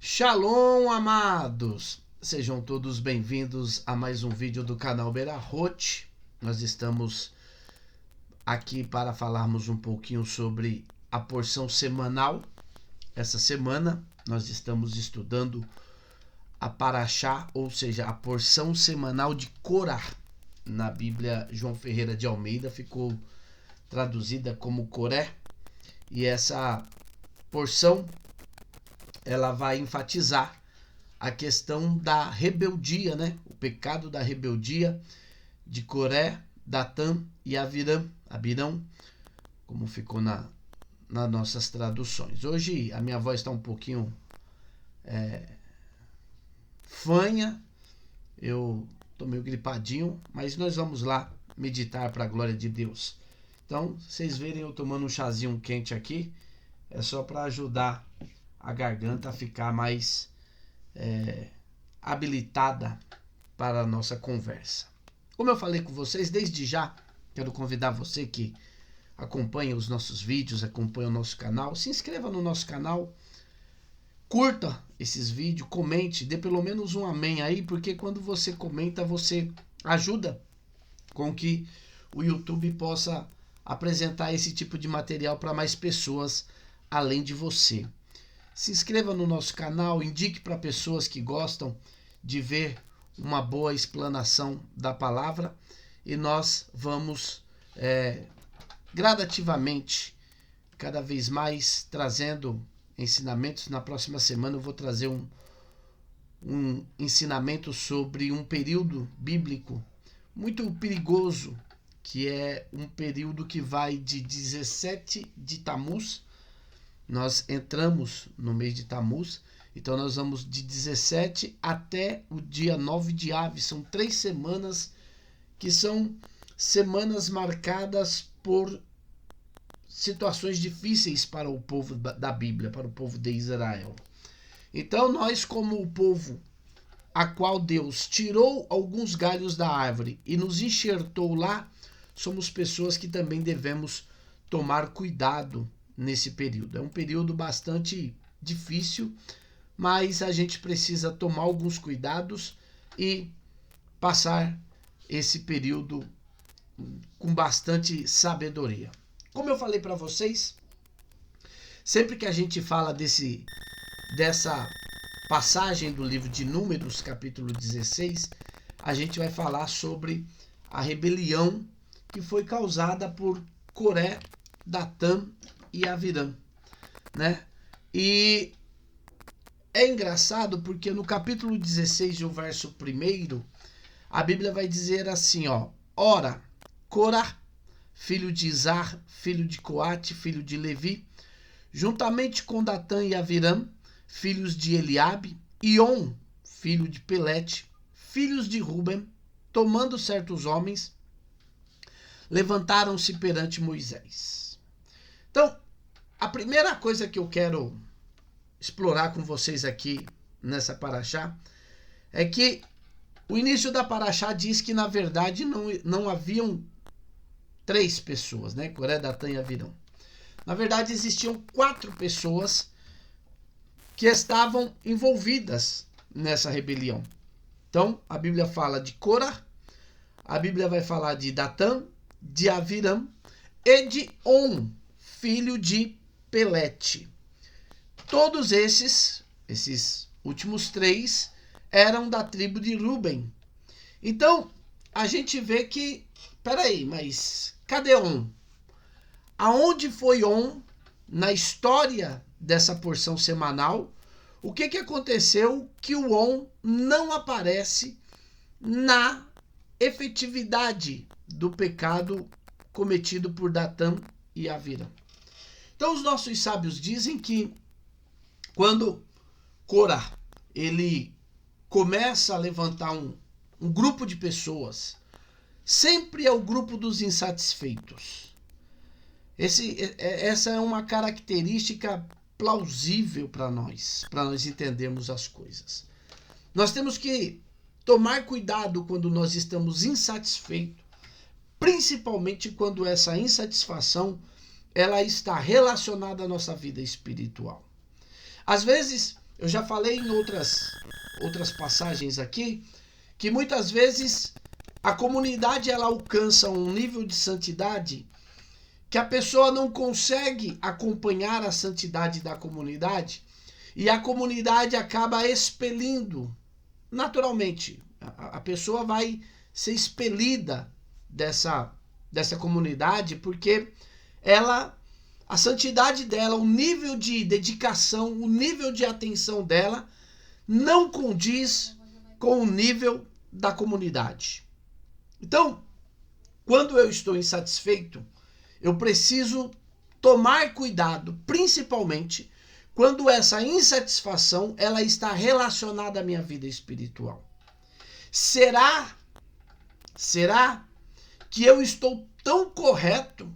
Shalom, amados! Sejam todos bem-vindos a mais um vídeo do canal Berahot. Nós estamos aqui para falarmos um pouquinho sobre a porção semanal. Essa semana nós estamos estudando a Parashá, ou seja, a porção semanal de Corá. Na Bíblia João Ferreira de Almeida ficou traduzida como Coré. E essa porção ela vai enfatizar a questão da rebeldia, né? O pecado da rebeldia de Coré, Datã e Abirão, como ficou nas nossas traduções. Hoje a minha voz está um pouquinho fanha, eu estou meio gripadinho, mas nós vamos lá meditar para a glória de Deus. Então, vocês verem eu tomando um chazinho quente aqui, é só para ajudar a garganta a ficar mais habilitada para a nossa conversa. Como eu falei com vocês, desde já quero convidar você que acompanha os nossos vídeos, acompanha o nosso canal, se inscreva no nosso canal, curta esses vídeos, comente, dê pelo menos um amém aí, porque quando você comenta, você ajuda com que o YouTube possa apresentar esse tipo de material para mais pessoas além de você. Se inscreva no nosso canal, indique para pessoas que gostam de ver uma boa explanação da palavra e nós vamos gradativamente, cada vez mais, trazendo ensinamentos. Na próxima semana eu vou trazer um ensinamento sobre um período bíblico muito perigoso, que é um período que vai de 17 de Tamuz. Nós entramos no mês de Tamuz, então nós vamos de 17 até o dia 9 de Av. São 3 semanas que são semanas marcadas por situações difíceis para o povo da Bíblia, para o povo de Israel. Então nós, como o povo a qual Deus tirou alguns galhos da árvore e nos enxertou lá, somos pessoas que também devemos tomar cuidado nesse período. É um período bastante difícil, mas a gente precisa tomar alguns cuidados e passar esse período com bastante sabedoria. Como eu falei para vocês, sempre que a gente fala dessa passagem do livro de Números, capítulo 16, a gente vai falar sobre a rebelião que foi causada por Coré, Datã e Abirão, né? E é engraçado porque no capítulo 16, o verso 1, a Bíblia vai dizer assim, ó: Ora, Corá, filho de Izar, filho de Coate, filho de Levi, juntamente com Datã e Abirão, filhos de Eliabe, e On, filho de Pelete, filhos de Ruben, tomando certos homens, levantaram-se perante Moisés. Então, a primeira coisa que eu quero explorar com vocês aqui nessa Parashá é que o início da Parashá diz que, na verdade, não haviam 3 pessoas, né? Coré, Datã e Abirão. Na verdade, existiam 4 pessoas que estavam envolvidas nessa rebelião. Então, a Bíblia fala de Corá, a Bíblia vai falar de Datã, de Abirão e de On, filho de Pelete. Todos esses últimos 3, eram da tribo de Ruben. Então, a gente vê que, peraí, mas cadê On? Aonde foi On na história dessa porção semanal? O que aconteceu que o On não aparece na efetividade do pecado cometido por Datã e Abirão? Então os nossos sábios dizem que quando Corá ele começa a levantar um grupo de pessoas, sempre é o grupo dos insatisfeitos. Essa é uma característica plausível para nós entendermos as coisas. Nós temos que tomar cuidado quando nós estamos insatisfeitos, principalmente quando essa insatisfação ela está relacionada à nossa vida espiritual. Às vezes eu já falei em outras passagens aqui, que muitas vezes a comunidade ela alcança um nível de santidade que a pessoa não consegue acompanhar a santidade da comunidade e a comunidade acaba expelindo naturalmente. A pessoa vai ser expelida dessa comunidade porque a santidade dela, o nível de dedicação, o nível de atenção dela não condiz com o nível da comunidade. Então, quando eu estou insatisfeito, eu preciso tomar cuidado, principalmente quando essa insatisfação ela está relacionada à minha vida espiritual. Será que eu estou tão correto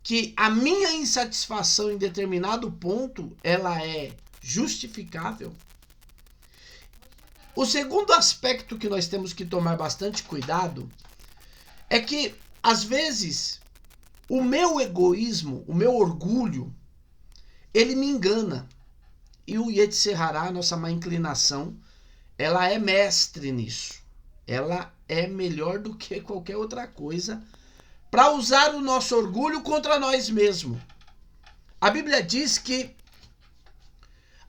que a minha insatisfação em determinado ponto ela é justificável? O segundo aspecto que nós temos que tomar bastante cuidado é que, às vezes, o meu egoísmo, o meu orgulho, ele me engana. E o Yetzer Hará, nossa má inclinação, ela é mestre nisso. Ela é melhor do que qualquer outra coisa para usar o nosso orgulho contra nós mesmos. A Bíblia diz que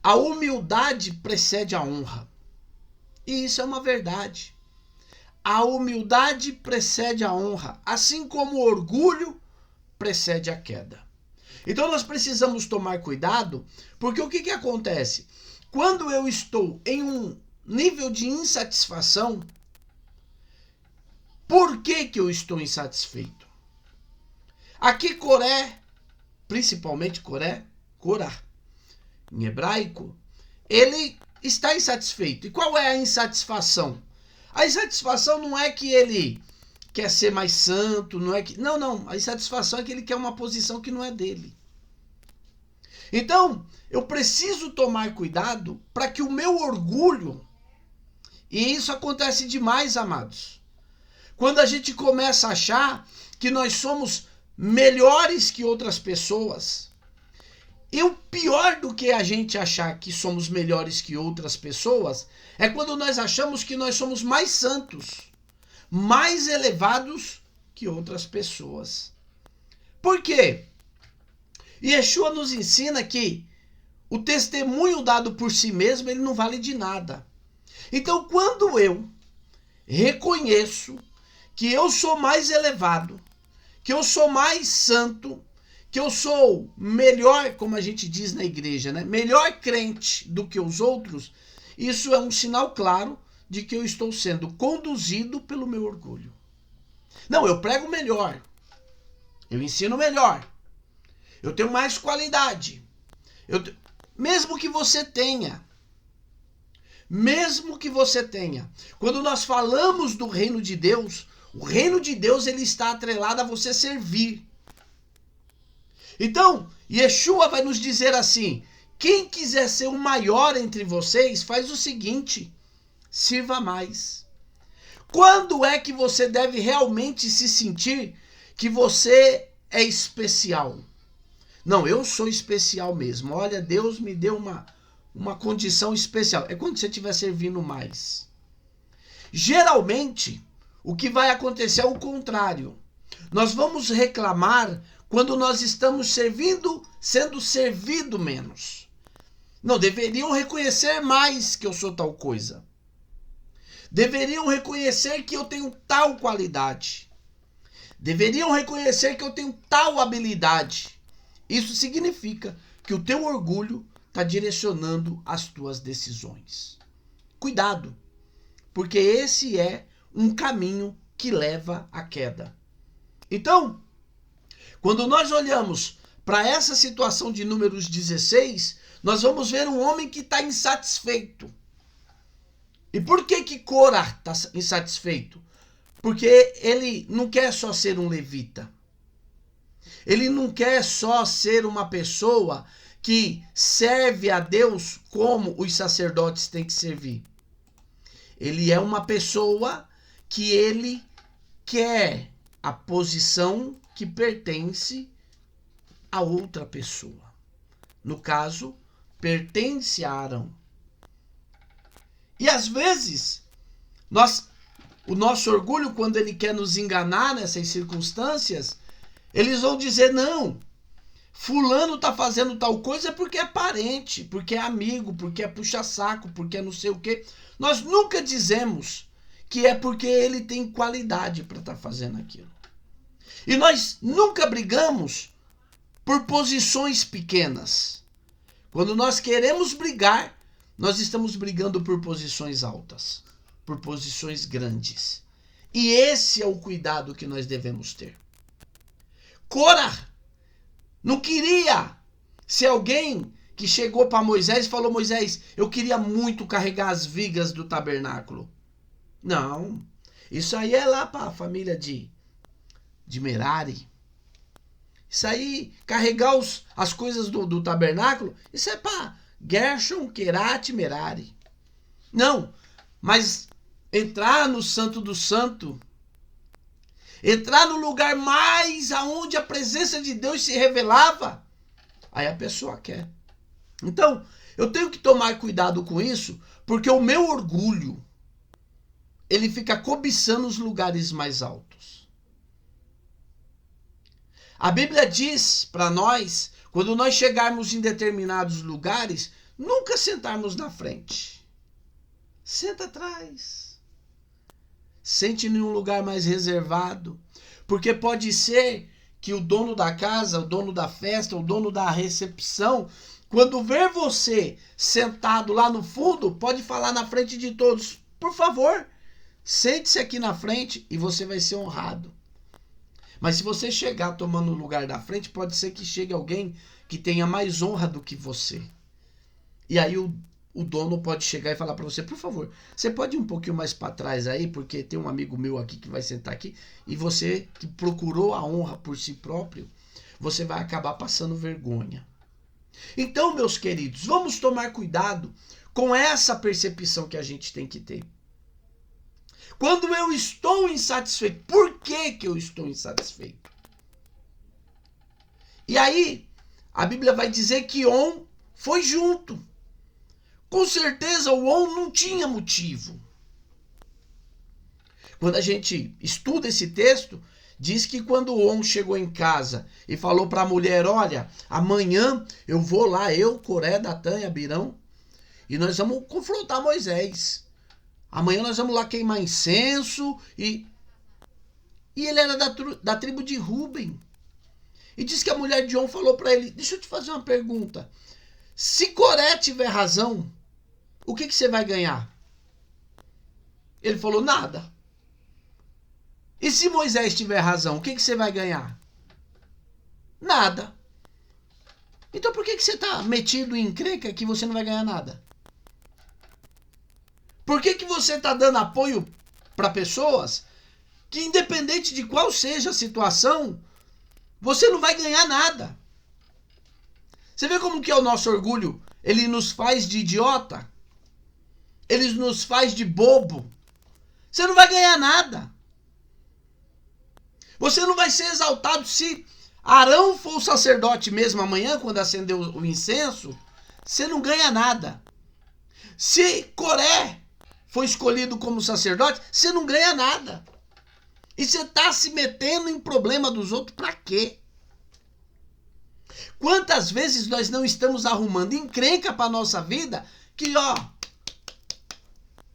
a humildade precede a honra. E isso é uma verdade. A humildade precede a honra, assim como o orgulho precede a queda. Então nós precisamos tomar cuidado, porque o que acontece? Quando eu estou em um nível de insatisfação, por que eu estou insatisfeito? Aqui Coré, principalmente Corá, em hebraico, ele está insatisfeito. E qual é a insatisfação? A insatisfação não é que ele quer ser mais santo, não é que... Não. A insatisfação é que ele quer uma posição que não é dele. Então, eu preciso tomar cuidado para que o meu orgulho... E isso acontece demais, amados. Quando a gente começa a achar que nós somos melhores que outras pessoas... E o pior do que a gente achar que somos melhores que outras pessoas é quando nós achamos que nós somos mais santos, mais elevados que outras pessoas. Por quê? Yeshua nos ensina que o testemunho dado por si mesmo ele não vale de nada. Então, quando eu reconheço que eu sou mais elevado, que eu sou mais santo, que eu sou melhor, como a gente diz na igreja, né? Melhor crente do que os outros, isso é um sinal claro de que eu estou sendo conduzido pelo meu orgulho. Não, eu prego melhor, eu ensino melhor, eu tenho mais qualidade. Mesmo que você tenha, quando nós falamos do reino de Deus, o reino de Deus ele está atrelado a você servir. Então, Yeshua vai nos dizer assim, quem quiser ser o maior entre vocês, faz o seguinte, sirva mais. Quando é que você deve realmente se sentir que você é especial? Não, eu sou especial mesmo. Olha, Deus me deu uma condição especial. É quando você estiver servindo mais. Geralmente, o que vai acontecer é o contrário. Nós vamos reclamar quando nós estamos sendo servido menos. Não, deveriam reconhecer mais que eu sou tal coisa. Deveriam reconhecer que eu tenho tal qualidade. Deveriam reconhecer que eu tenho tal habilidade. Isso significa que o teu orgulho está direcionando as tuas decisões. Cuidado, porque esse é um caminho que leva à queda. Então, quando nós olhamos para essa situação de Números 16, nós vamos ver um homem que está insatisfeito. E por que Corá está insatisfeito? Porque ele não quer só ser um levita. Ele não quer só ser uma pessoa que serve a Deus como os sacerdotes têm que servir. Ele é uma pessoa que ele quer a posição que pertence a outra pessoa. No caso, pertence a Arão. E às vezes, o nosso orgulho, quando ele quer nos enganar nessas circunstâncias, eles vão dizer, não, fulano está fazendo tal coisa porque é parente, porque é amigo, porque é puxa-saco, porque é não sei o quê. Nós nunca dizemos que é porque ele tem qualidade para estar fazendo aquilo. E nós nunca brigamos por posições pequenas. Quando nós queremos brigar, nós estamos brigando por posições altas, por posições grandes. E esse é o cuidado que nós devemos ter. Cora não queria ser alguém que chegou para Moisés e falou, Moisés, eu queria muito carregar as vigas do tabernáculo. Não, isso aí é lá para a família de Merari. Isso aí, carregar as coisas do tabernáculo, isso é para Gershon, Querat, Merari. Não, mas entrar no Santo do Santo, entrar no lugar mais aonde a presença de Deus se revelava, aí a pessoa quer. Então, eu tenho que tomar cuidado com isso, porque o meu orgulho, ele fica cobiçando os lugares mais altos. A Bíblia diz para nós, quando nós chegarmos em determinados lugares, nunca sentarmos na frente. Senta atrás. Sente em um lugar mais reservado. Porque pode ser que o dono da casa, o dono da festa, o dono da recepção, quando ver você sentado lá no fundo, pode falar na frente de todos, por favor, sente-se aqui na frente e você vai ser honrado. Mas se você chegar tomando o lugar da frente, pode ser que chegue alguém que tenha mais honra do que você. E aí o dono pode chegar e falar para você, por favor, você pode ir um pouquinho mais para trás aí, porque tem um amigo meu aqui que vai sentar aqui, e você que procurou a honra por si próprio, você vai acabar passando vergonha. Então, meus queridos, vamos tomar cuidado com essa percepção que a gente tem que ter. Quando eu estou insatisfeito, por que eu estou insatisfeito? E aí, a Bíblia vai dizer que On foi junto. Com certeza o On não tinha motivo. Quando a gente estuda esse texto, diz que quando o On chegou em casa e falou para a mulher, olha, amanhã eu vou lá, eu, Coré, Datã e Abirão, e nós vamos confrontar Moisés. Amanhã nós vamos lá queimar incenso. E ele era da tribo de Ruben. E diz que a mulher de On falou para ele, deixa eu te fazer uma pergunta. Se Coré tiver razão, o que você vai ganhar? Ele falou, nada. E se Moisés tiver razão, o que você vai ganhar? Nada. Então por que você está metido em encrenca que você não vai ganhar nada? Por que você está dando apoio para pessoas que, independente de qual seja a situação, você não vai ganhar nada? Você vê como que é o nosso orgulho? Ele nos faz de idiota. Ele nos faz de bobo. Você não vai ganhar nada. Você não vai ser exaltado se Arão for o sacerdote mesmo amanhã, quando acender o incenso. Você não ganha nada. Se Coré foi escolhido como sacerdote, você não ganha nada. E você está se metendo em problema dos outros para quê? Quantas vezes nós não estamos arrumando encrenca para a nossa vida que,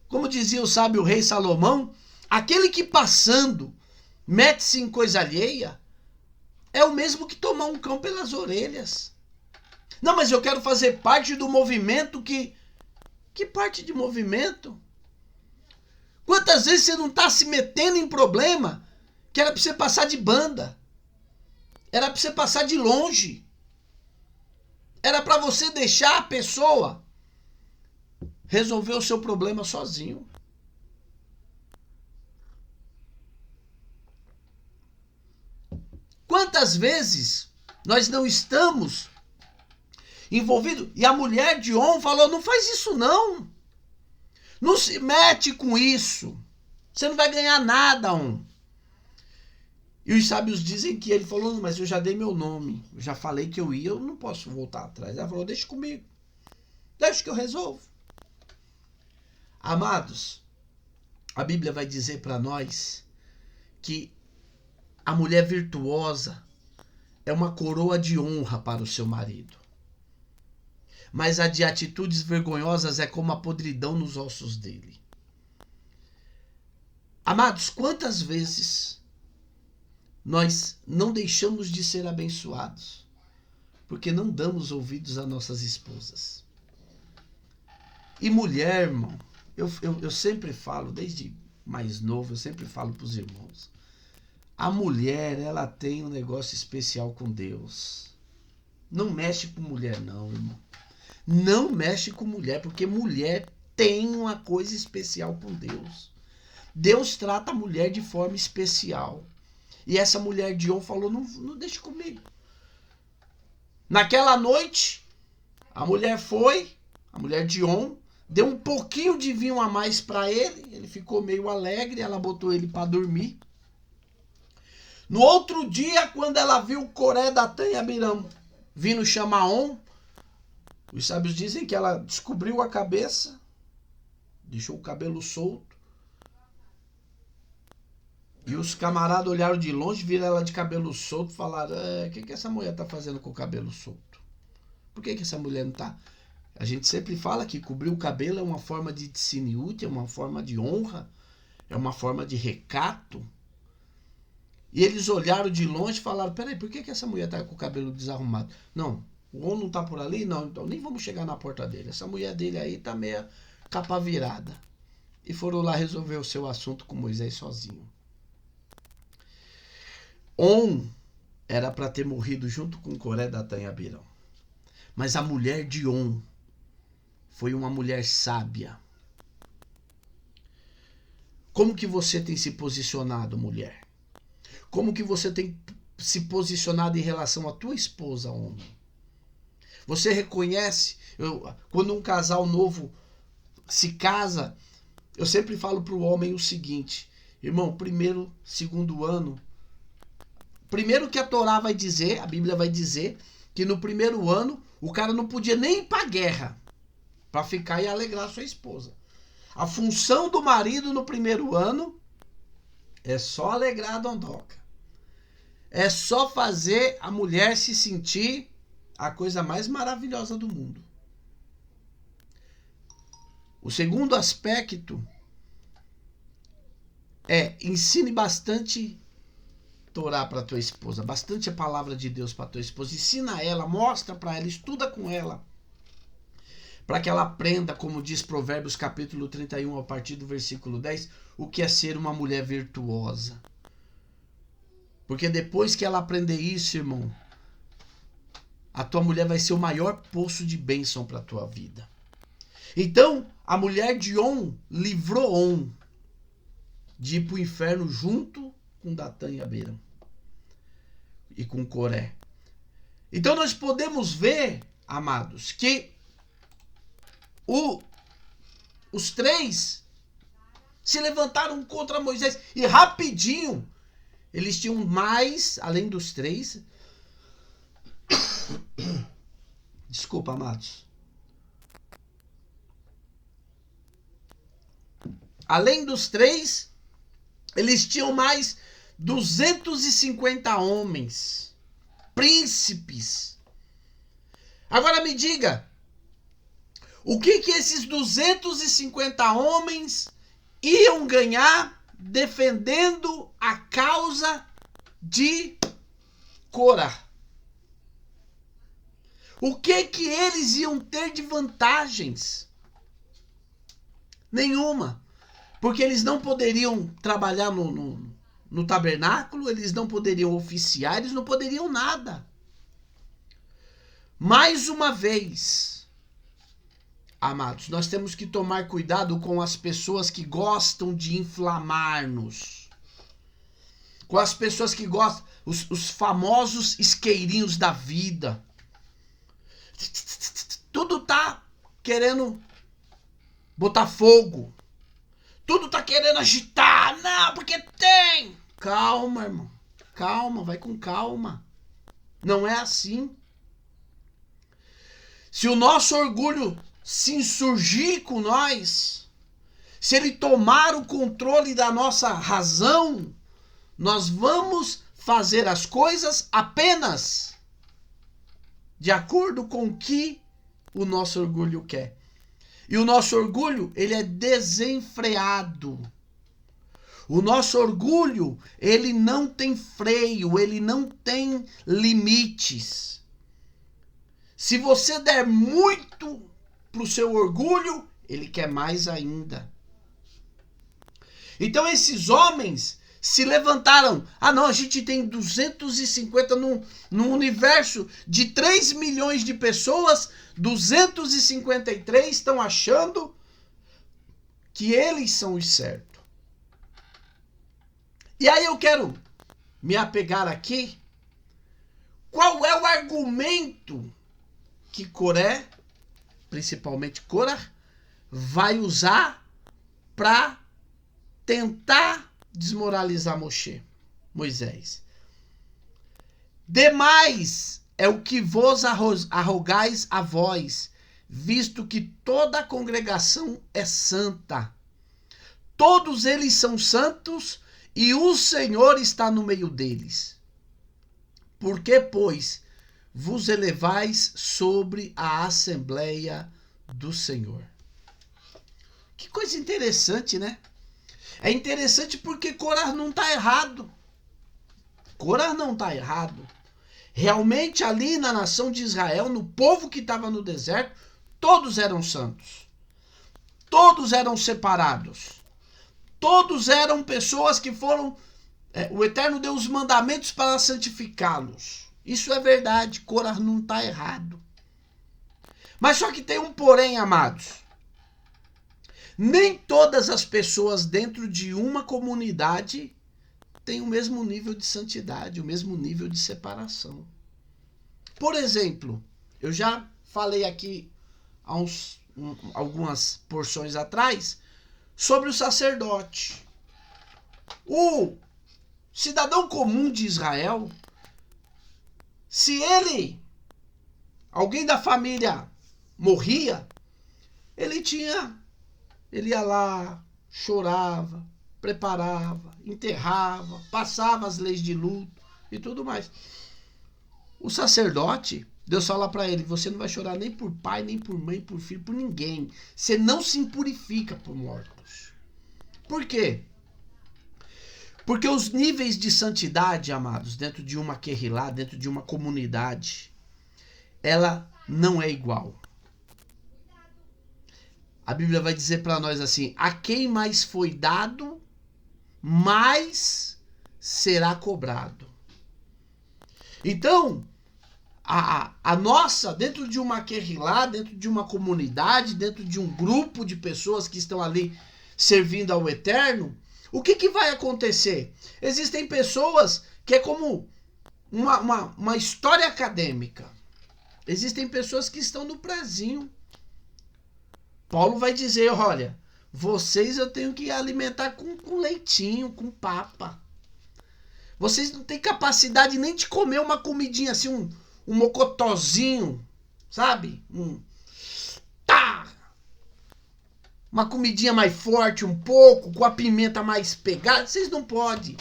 como dizia o sábio rei Salomão, aquele que passando mete-se em coisa alheia é o mesmo que tomar um cão pelas orelhas. Não, mas eu quero fazer parte do movimento que... Que parte de movimento? Quantas vezes você não está se metendo em problema que era para você passar de banda? Era para você passar de longe. Era para você deixar a pessoa resolver o seu problema sozinho. Quantas vezes nós não estamos envolvidos? E a mulher de On falou, não faz isso não. Não se mete com isso. Você não vai ganhar nada, On. E os sábios dizem que ele falou, mas eu já dei meu nome. Eu já falei que eu ia, eu não posso voltar atrás. Ela falou, deixa comigo. Deixa que eu resolvo. Amados, a Bíblia vai dizer para nós que a mulher virtuosa é uma coroa de honra para o seu marido. Mas a de atitudes vergonhosas é como a podridão nos ossos dele. Amados, quantas vezes nós não deixamos de ser abençoados porque não damos ouvidos a nossas esposas? E mulher, irmão, eu sempre falo, desde mais novo, eu sempre falo para os irmãos, a mulher, ela tem um negócio especial com Deus. Não mexe com mulher não, irmão. Não mexe com mulher, porque mulher tem uma coisa especial com Deus. Deus trata a mulher de forma especial. E essa mulher de On falou, não deixe comigo. Naquela noite, a mulher de On, deu um pouquinho de vinho a mais para ele ficou meio alegre, ela botou ele para dormir. No outro dia, quando ela viu Coré, Datã e Abiram vindo chamar On, os sábios dizem que ela descobriu a cabeça, deixou o cabelo solto, e os camaradas olharam de longe, viram ela de cabelo solto e falaram, o que essa mulher está fazendo com o cabelo solto? Por que essa mulher não está? A gente sempre fala que cobrir o cabelo é uma forma de tsiniut, é uma forma de honra, é uma forma de recato. E eles olharam de longe e falaram, peraí, por que essa mulher está com o cabelo desarrumado? Não, o homem não está por ali? Não, então nem vamos chegar na porta dele. Essa mulher dele aí está meia capa virada. E foram lá resolver o seu assunto com Moisés sozinho. On era para ter morrido junto com Coré, Datã e Abiram. Mas a mulher de On foi uma mulher sábia. Como que você tem se posicionado, mulher? Como que você tem se posicionado em relação à tua esposa, homem? Você reconhece, quando um casal novo se casa, eu sempre falo para o homem o seguinte, irmão, primeiro, segundo ano, primeiro que a Torá vai dizer, a Bíblia vai dizer, que no primeiro ano o cara não podia nem ir para a guerra para ficar e alegrar sua esposa. A função do marido no primeiro ano é só alegrar a dondoca. É só fazer a mulher se sentir a coisa mais maravilhosa do mundo. O segundo aspecto é ensine bastante Torá para tua esposa, bastante a palavra de Deus para tua esposa. Ensina ela, mostra para ela, estuda com ela, para que ela aprenda, como diz Provérbios capítulo 31, a partir do versículo 10, o que é ser uma mulher virtuosa. Porque depois que ela aprender isso, irmão, a tua mulher vai ser o maior poço de bênção para a tua vida. Então, a mulher de On livrou On de ir para o inferno junto com Datã e Abiram e com Coré. Então nós podemos ver, amados, que os três se levantaram contra Moisés e rapidinho eles tinham mais, além dos três. Desculpa, amados. Além dos três, eles tinham mais 250 homens, príncipes. Agora me diga, o que esses 250 homens iam ganhar defendendo a causa de Corá? O que eles iam ter de vantagens? Nenhuma. Porque eles não poderiam trabalhar no tabernáculo, eles não poderiam oficiar, eles não poderiam nada. Mais uma vez, amados, nós temos que tomar cuidado com as pessoas que gostam de inflamar-nos. Com as pessoas que gostam, os famosos isqueirinhos da vida. Tudo tá querendo botar fogo. Tudo tá querendo agitar. Não, porque tem. Calma, irmão. Calma, vai com calma. Não é assim. Se o nosso orgulho se insurgir com nós, se ele tomar o controle da nossa razão, nós vamos fazer as coisas apenas de acordo com o que o nosso orgulho quer. E o nosso orgulho, ele é desenfreado. O nosso orgulho, ele não tem freio, ele não tem limites. Se você der muito para o seu orgulho, ele quer mais ainda. Então esses homens se levantaram. Ah não, a gente tem 250 no universo de 3 milhões de pessoas, 253 estão achando que eles são os certos. E aí eu quero me apegar aqui. Qual é o argumento que Coré, principalmente Corá, vai usar para tentar desmoralizar Moisés? Demais é o que vos arrogais a vós, visto que toda a congregação é santa. Todos eles são santos e o Senhor está no meio deles. Por que, pois, vos elevais sobre a assembleia do Senhor? Que coisa interessante, né? É interessante porque Corá não está errado. Corá não está errado. Realmente ali na nação de Israel, no povo que estava no deserto, todos eram santos. Todos eram separados. Todos eram pessoas que foram... o Eterno deu os mandamentos para santificá-los. Isso é verdade. Corá não está errado. Mas só que tem um porém, amados. Nem todas as pessoas dentro de uma comunidade têm o mesmo nível de santidade, o mesmo nível de separação. Por exemplo, eu já falei aqui há algumas porções atrás sobre o sacerdote. O cidadão comum de Israel, se alguém da família morria, ele ia lá, chorava, preparava, enterrava, passava as leis de luto e tudo mais. O sacerdote, Deus fala para ele, você não vai chorar nem por pai, nem por mãe, por filho, por ninguém. Você não se impurifica por mortos. Por quê? Porque os níveis de santidade, amados, dentro de uma querrilá, dentro de uma comunidade, ela não é igual. A Bíblia vai dizer para nós assim, a quem mais foi dado, mais será cobrado. Então, a nossa, dentro de uma querrilá, dentro de uma comunidade, dentro de um grupo de pessoas que estão ali servindo ao Eterno, o que vai acontecer? Existem pessoas que é como uma história acadêmica. Existem pessoas que estão no prezinho. Paulo vai dizer, olha, vocês eu tenho que alimentar com leitinho, com papa. Vocês não têm capacidade nem de comer uma comidinha assim, um mocotozinho, sabe? Uma comidinha mais forte um pouco, com a pimenta mais pegada. Vocês não podem.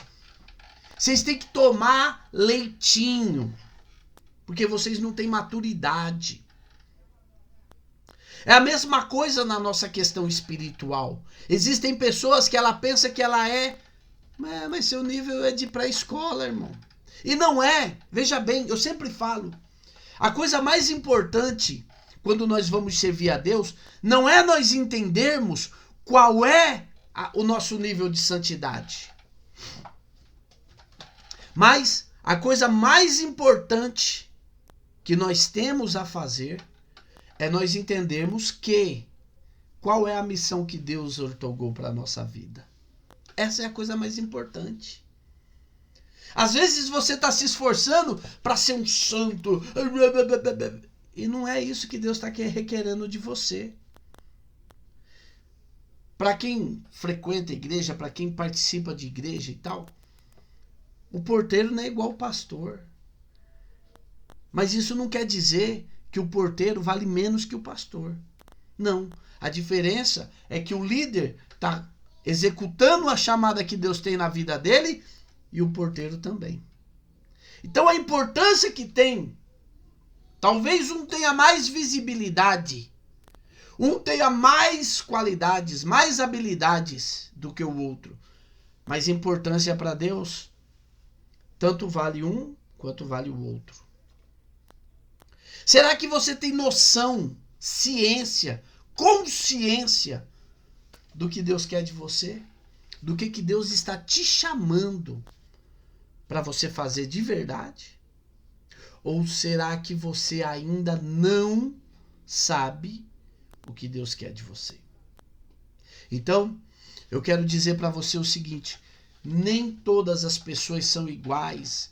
Vocês têm que tomar leitinho, porque vocês não têm maturidade. É a mesma coisa na nossa questão espiritual. Existem pessoas que ela pensa que ela mas seu nível é de pré-escola, irmão. E não é. Veja bem, eu sempre falo, a coisa mais importante quando nós vamos servir a Deus não é nós entendermos qual é o nosso nível de santidade. Mas a coisa mais importante que nós temos a fazer é nós entendermos qual é a missão que Deus outorgou para a nossa vida. Essa é a coisa mais importante. Às vezes você está se esforçando para ser um santo. E não é isso que Deus está requerendo de você. Para quem frequenta a igreja, para quem participa de igreja e tal, o porteiro não é igual ao pastor. Mas isso não quer dizer que o porteiro vale menos que o pastor. Não. A diferença é que o líder está executando a chamada que Deus tem na vida dele e o porteiro também. Então a importância que tem, talvez um tenha mais visibilidade, um tenha mais qualidades, mais habilidades do que o outro, mas importância para Deus, tanto vale um quanto vale o outro. Será que você tem noção, ciência, consciência do que Deus quer de você? Do que Deus está te chamando para você fazer de verdade? Ou será que você ainda não sabe o que Deus quer de você? Então, eu quero dizer para você o seguinte: nem todas as pessoas são iguais.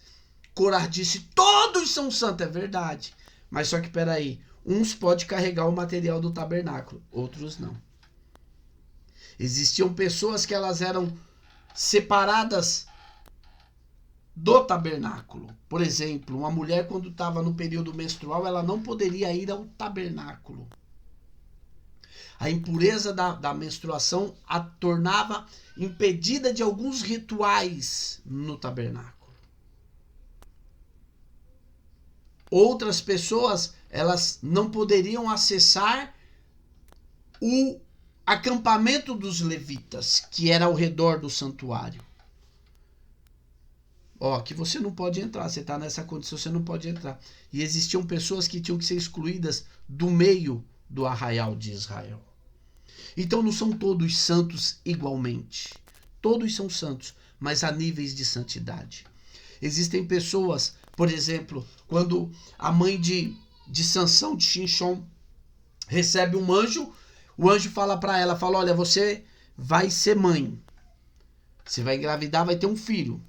Corá disse, todos são santos, é verdade. Mas só que, peraí, uns podem carregar o material do tabernáculo, outros não. Existiam pessoas que elas eram separadas do tabernáculo. Por exemplo, uma mulher quando estava no período menstrual, ela não poderia ir ao tabernáculo. A impureza da menstruação a tornava impedida de alguns rituais no tabernáculo. Outras pessoas, elas não poderiam acessar o acampamento dos levitas, que era ao redor do santuário. Aqui você não pode entrar, você está nessa condição, você não pode entrar. E existiam pessoas que tinham que ser excluídas do meio do arraial de Israel. Então não são todos santos igualmente. Todos são santos, mas há níveis de santidade. Existem pessoas, por exemplo, quando a mãe de Sansão, de Xinxon, recebe um anjo, o anjo fala para ela, olha, você vai ser mãe. Você vai engravidar, vai ter um filho.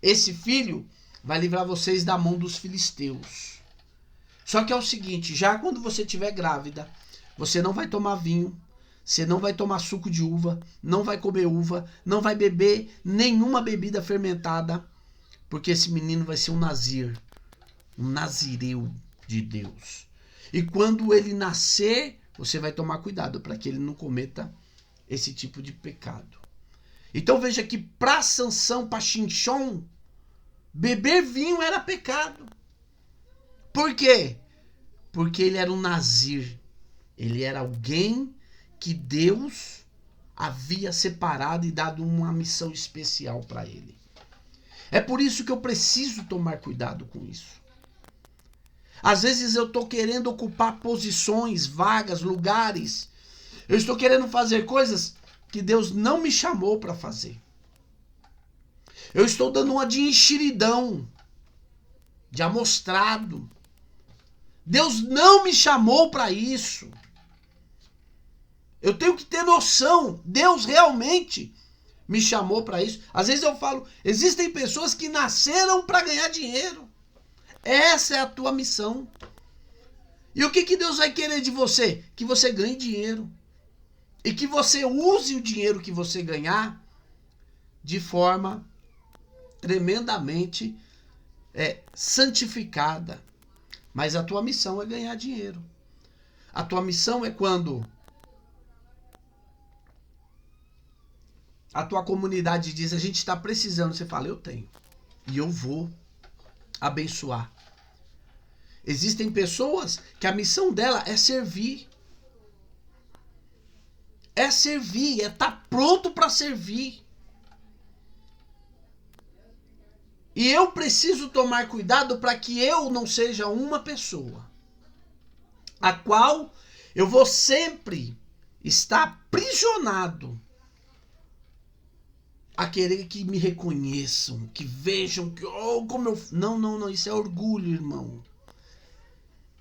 Esse filho vai livrar vocês da mão dos filisteus. Só que é o seguinte, já quando você estiver grávida, você não vai tomar vinho, você não vai tomar suco de uva, não vai comer uva, não vai beber nenhuma bebida fermentada, porque esse menino vai ser um nazir, um nazireu de Deus. E quando ele nascer, você vai tomar cuidado para que ele não cometa esse tipo de pecado. Então veja que para Sansão, para Xinxon, beber vinho era pecado. Por quê? Porque ele era um nazir. Ele era alguém que Deus havia separado e dado uma missão especial para ele. É por isso que eu preciso tomar cuidado com isso. Às vezes eu estou querendo ocupar posições, vagas, lugares. Eu estou querendo fazer coisas que Deus não me chamou para fazer. Eu estou dando uma de enxeridão, de amostrado. Deus não me chamou para isso. Eu tenho que ter noção. Deus realmente me chamou para isso. Às vezes eu falo, existem pessoas que nasceram para ganhar dinheiro. Essa é a tua missão. E o que Deus vai querer de você? Que você ganhe dinheiro. E que você use o dinheiro que você ganhar de forma tremendamente santificada. Mas a tua missão é ganhar dinheiro. A tua missão é quando a tua comunidade diz, a gente está precisando, você fala, eu tenho. E eu vou abençoar. Existem pessoas que a missão dela é servir. É servir, é estar pronto para servir. E eu preciso tomar cuidado para que eu não seja uma pessoa a qual eu vou sempre estar aprisionado a querer que me reconheçam, que vejam que como eu... Não, isso é orgulho, irmão.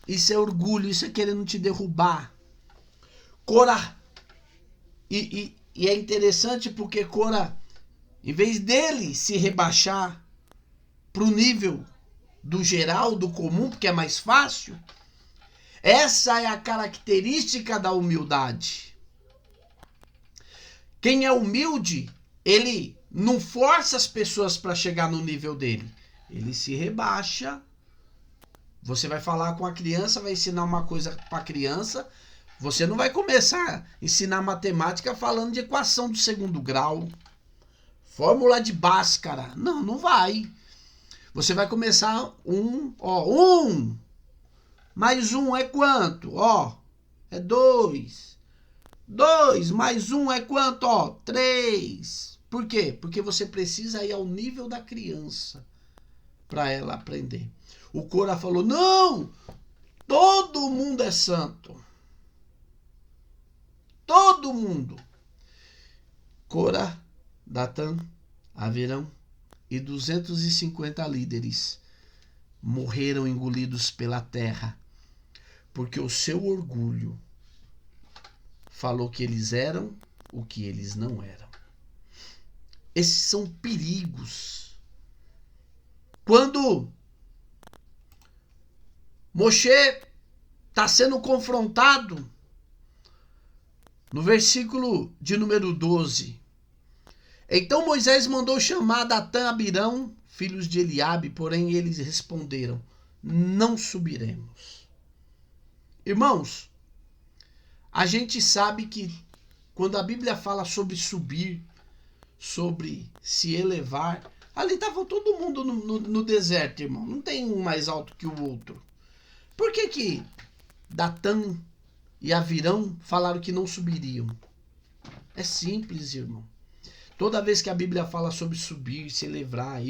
Isso é orgulho, isso é querendo te derrubar. Corá. E é interessante porque Corá, em vez dele se rebaixar para o nível do geral, do comum, porque é mais fácil, essa é a característica da humildade. Quem é humilde, ele não força as pessoas para chegar no nível dele. Ele se rebaixa. Você vai falar com a criança, vai ensinar uma coisa para a criança, Você não vai começar a ensinar matemática falando de equação do segundo grau, fórmula de Bhaskara. Não, não vai. Você vai começar um mais um é quanto? É 2. 2 mais 1 é quanto? 3. Por quê? Porque você precisa ir ao nível da criança para ela aprender. O Cora falou, não, todo mundo é santo. Todo mundo. Cora, Datã, Avirão e 250 líderes morreram engolidos pela terra, porque o seu orgulho falou que eles eram o que eles não eram. Esses são perigos. Quando Moshe está sendo confrontado, no versículo de número 12, então Moisés mandou chamar Datã e Abirão, filhos de Eliabe, porém eles responderam, não subiremos. Irmãos, a gente sabe que quando a Bíblia fala sobre subir, sobre se elevar, ali estava todo mundo no deserto, irmão. Não tem um mais alto que o outro. Por que Datã e Avirão falaram que não subiriam? É simples, irmão. Toda vez que a Bíblia fala sobre subir, se elevar,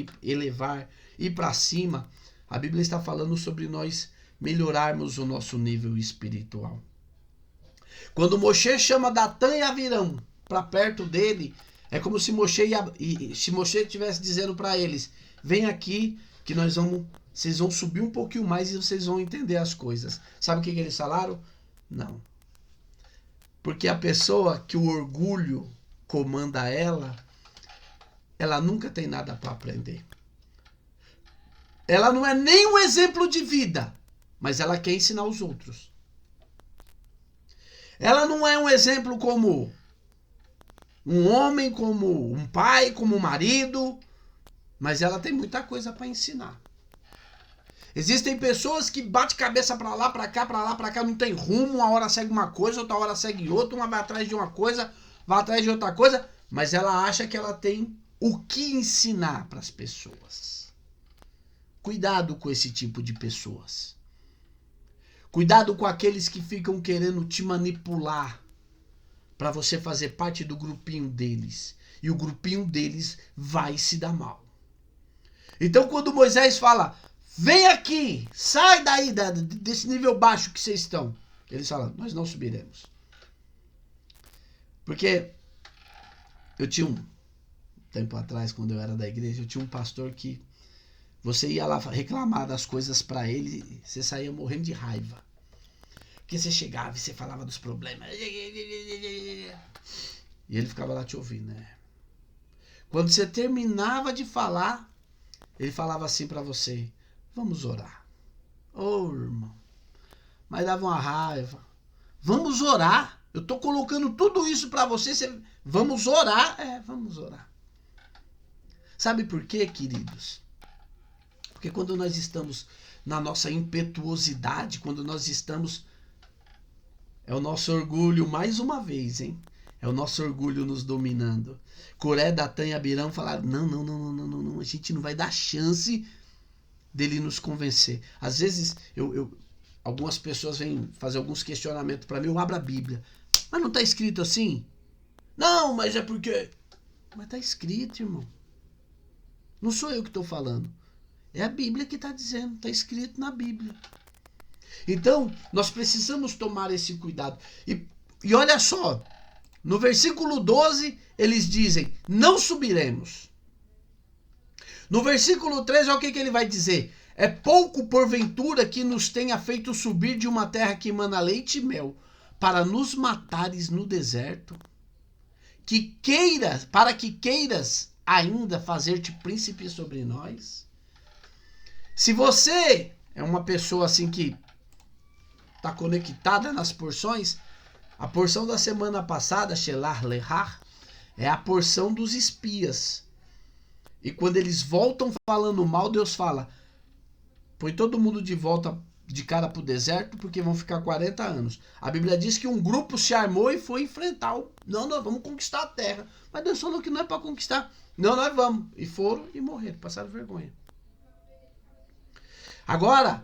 ir para cima, a Bíblia está falando sobre nós melhorarmos o nosso nível espiritual. Quando Moshe chama Datã e Avirão para perto dele, é como se Moshe estivesse dizendo para eles, vem aqui que vocês vão subir um pouquinho mais e vocês vão entender as coisas. Sabe o que eles falaram? Não. Porque a pessoa que o orgulho comanda ela nunca tem nada para aprender. Ela não é nem um exemplo de vida, mas ela quer ensinar os outros. Ela não é um exemplo como um homem, como um pai, como um marido, mas ela tem muita coisa para ensinar. Existem pessoas que batem cabeça para lá, para cá, não tem rumo, uma hora segue uma coisa, outra hora segue outra, uma vai atrás de uma coisa, vai atrás de outra coisa, mas ela acha que ela tem o que ensinar para as pessoas. Cuidado com esse tipo de pessoas. Cuidado com aqueles que ficam querendo te manipular para você fazer parte do grupinho deles. E o grupinho deles vai se dar mal. Então quando Moisés fala, vem aqui, sai daí desse nível baixo que vocês estão. Eles falam, nós não subiremos. Porque eu tinha um tempo atrás, quando eu era da igreja, eu tinha um pastor que você ia lá reclamar das coisas para ele, você saía morrendo de raiva. Porque você chegava e você falava dos problemas. E ele ficava lá te ouvindo, né? Quando você terminava de falar, ele falava assim para você, vamos orar. Ô, irmão, mas dava uma raiva. Vamos orar. Eu tô colocando tudo isso para você. Vamos orar. Vamos orar. Sabe por quê, queridos? Porque quando nós estamos na nossa impetuosidade, quando nós estamos... É o nosso orgulho, mais uma vez, hein? É o nosso orgulho nos dominando. Coré, Datã e Abirão falaram, não, a gente não vai dar chance dele nos convencer. Às vezes, algumas pessoas vêm fazer alguns questionamentos para mim, eu abro a Bíblia. Mas não está escrito assim? Não, mas é porque... Mas está escrito, irmão. Não sou eu que estou falando. É a Bíblia que está dizendo, está escrito na Bíblia. Então, nós precisamos tomar esse cuidado. E olha só, no versículo 12, eles dizem, não subiremos. No versículo 13, olha o que ele vai dizer. É pouco porventura que nos tenha feito subir de uma terra que emana leite e mel, para nos matares no deserto, para que queiras ainda fazer-te príncipe sobre nós. Se você é uma pessoa assim que está conectada nas porções, a porção da semana passada, Shelah Lehar, é a porção dos espias. E quando eles voltam falando mal, Deus fala, põe todo mundo de volta de cara para o deserto porque vão ficar 40 anos. A Bíblia diz que um grupo se armou e foi enfrentar Não, nós vamos conquistar a terra. Mas Deus falou que não é para conquistar. Não, nós vamos. E foram e morreram, passaram vergonha. Agora,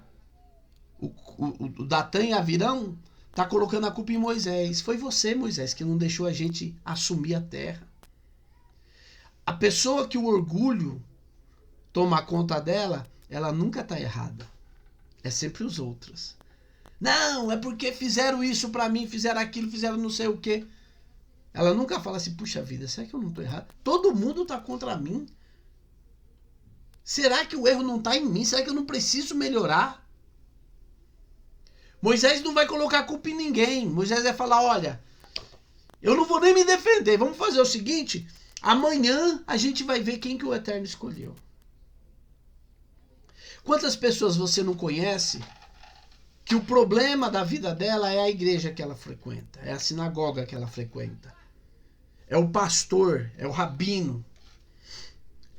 o Datã e Avirão tá colocando a culpa em Moisés. Foi você, Moisés, que não deixou a gente assumir a terra. A pessoa que o orgulho toma conta dela, ela nunca tá errada. É sempre os outros. Não, é porque fizeram isso pra mim, fizeram aquilo, fizeram não sei o quê. Ela nunca fala assim, puxa vida, será que eu não tô errado? Todo mundo tá contra mim. Será que o erro não tá em mim? Será que eu não preciso melhorar? Moisés não vai colocar a culpa em ninguém. Moisés vai falar, olha, eu não vou nem me defender. Vamos fazer o seguinte, amanhã a gente vai ver quem que o Eterno escolheu. Quantas pessoas você não conhece que o problema da vida dela é a igreja que ela frequenta, é a sinagoga que ela frequenta, é o pastor, é o rabino,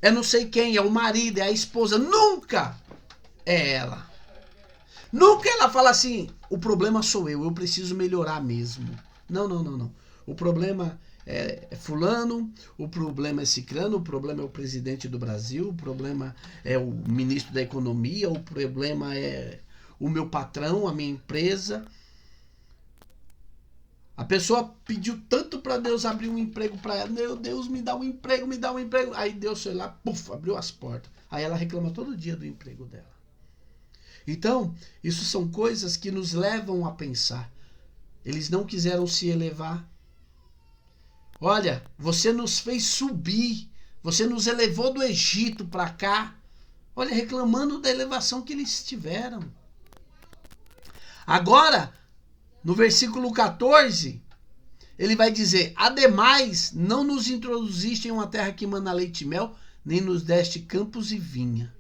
é não sei quem, é o marido, é a esposa, nunca é ela. Nunca ela fala assim, o problema sou eu preciso melhorar mesmo. Não. O problema é fulano, o problema é ciclano, o problema é o presidente do Brasil, o problema é o ministro da economia, o problema é o meu patrão, a minha empresa. A pessoa pediu tanto para Deus abrir um emprego para ela. Meu Deus, me dá um emprego, me dá um emprego. Aí Deus foi lá, puf, abriu as portas. Aí ela reclama todo dia do emprego dela. Então, isso são coisas que nos levam a pensar. Eles não quiseram se elevar. Olha, você nos fez subir. Você nos elevou do Egito para cá. Olha, reclamando da elevação que eles tiveram. Agora, no versículo 14, ele vai dizer, ademais, não nos introduziste em uma terra que mana leite e mel, nem nos deste campos e vinha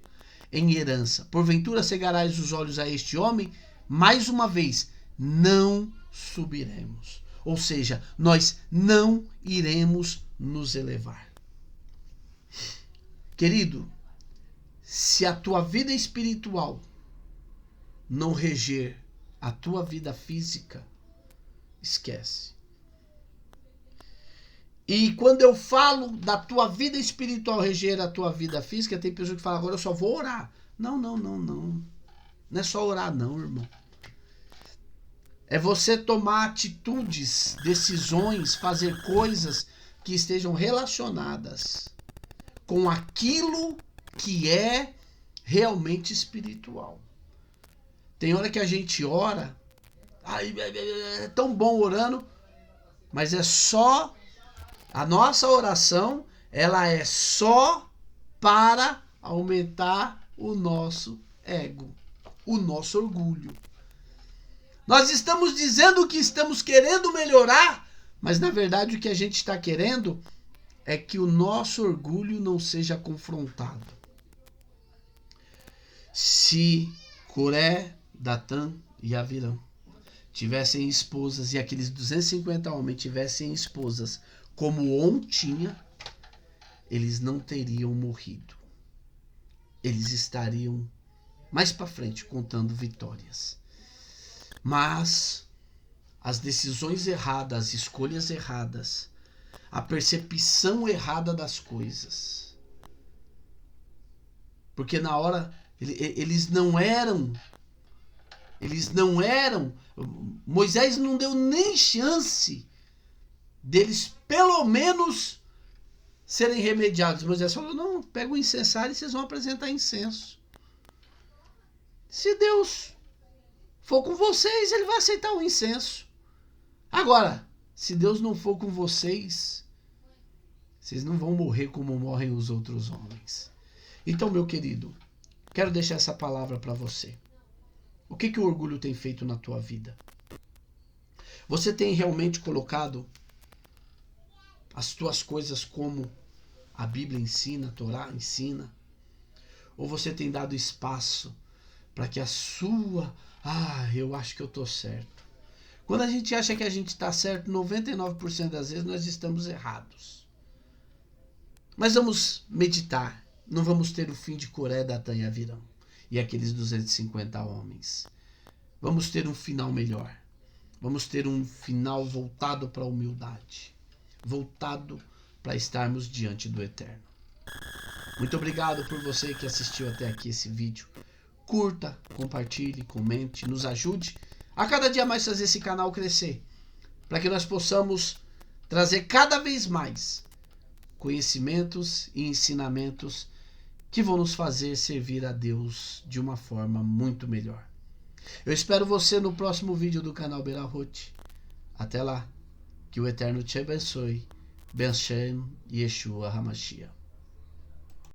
em herança. Porventura cegarás os olhos a este homem? Mais uma vez, não subiremos. Ou seja, nós não iremos nos elevar. Querido, se a tua vida espiritual não reger a tua vida física, esquece. E quando eu falo da tua vida espiritual reger a tua vida física, tem pessoas que falam, agora eu só vou orar. Não. Não é só orar não, irmão. É você tomar atitudes, decisões, fazer coisas que estejam relacionadas com aquilo que é realmente espiritual. Tem hora que a gente ora, é tão bom orando, mas é só, a nossa oração, ela é só para aumentar o nosso ego, o nosso orgulho. Nós estamos dizendo que estamos querendo melhorar, mas na verdade o que a gente está querendo é que o nosso orgulho não seja confrontado. Se Coré, Datã e Avirão tivessem esposas e aqueles 250 homens tivessem esposas como On tinha, eles não teriam morrido. Eles estariam mais para frente contando vitórias. Mas as decisões erradas, as escolhas erradas, a percepção errada das coisas. Porque na hora eles não eram, Moisés não deu nem chance deles pelo menos serem remediados. Moisés falou, não, pega o incensário e vocês vão apresentar incenso. Se Deus for com vocês, ele vai aceitar o incenso. Agora, se Deus não for com vocês, vocês não vão morrer como morrem os outros homens. Então, meu querido, quero deixar essa palavra para você. O que o orgulho tem feito na tua vida? Você tem realmente colocado as tuas coisas como a Bíblia ensina, a Torá ensina? Ou você tem dado espaço para que a sua... eu acho que eu estou certo. Quando a gente acha que a gente está certo, 99% das vezes nós estamos errados. Mas vamos meditar. Não vamos ter o fim de Coré, Datã e Avirão e aqueles 250 homens. vamos ter um final melhor. Vamos ter um final voltado para a humildade, voltado para estarmos diante do Eterno. Muito obrigado por você que assistiu até aqui esse vídeo. Curta, compartilhe, comente, nos ajude a cada dia mais fazer esse canal crescer, para que nós possamos trazer cada vez mais conhecimentos e ensinamentos que vão nos fazer servir a Deus de uma forma muito melhor. Eu espero você no próximo vídeo do canal Berahot. Até lá, que o Eterno te abençoe. Ben Shem Yeshua HaMashiach.